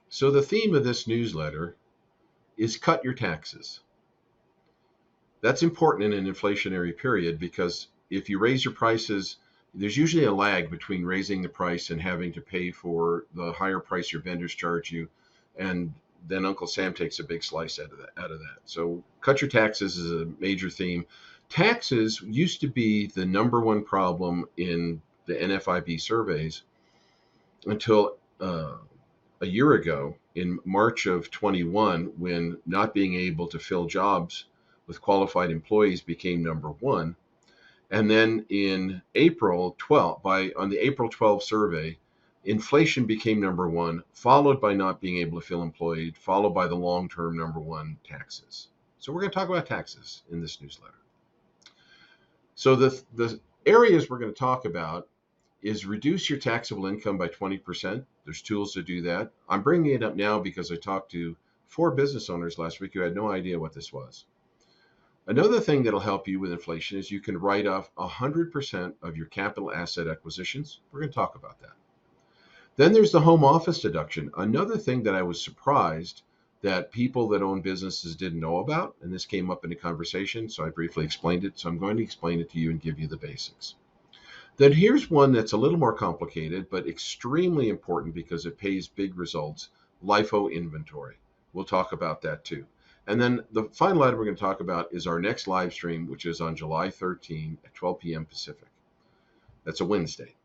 So the theme of this newsletter is cut your taxes. That's important in an inflationary period because if you raise your prices, there's usually a lag between raising the price and having to pay for the higher price your vendors charge you, and then Uncle Sam takes a big slice out of that. So cut your taxes is a major theme. Taxes used to be the number one problem in the NFIB surveys until a year ago in March of 21, when not being able to fill jobs with qualified employees became number one. And then in April 12, on the April 12 survey, inflation became number one, followed by not being able to fill employed, followed by the long-term number one, taxes. So we're going to talk about taxes in this newsletter. So the areas we're going to talk about is reduce your taxable income by 20%. There's tools to do that. I'm bringing it up now because I talked to 4 business owners last week who had no idea what this was. Another thing that'll help you with inflation is you can write off 100% of your capital asset acquisitions. We're going to talk about that. Then there's the home office deduction. Another thing that I was surprised that people that own businesses didn't know about, and this came up in a conversation, so I briefly explained it. So I'm going to explain it to you and give you the basics. Then here's one that's a little more complicated, but extremely important because it pays big results, LIFO inventory. We'll talk about that too. And then the final item we're going to talk about is our next live stream, which is on July 13 at 12 p.m. Pacific. That's a Wednesday.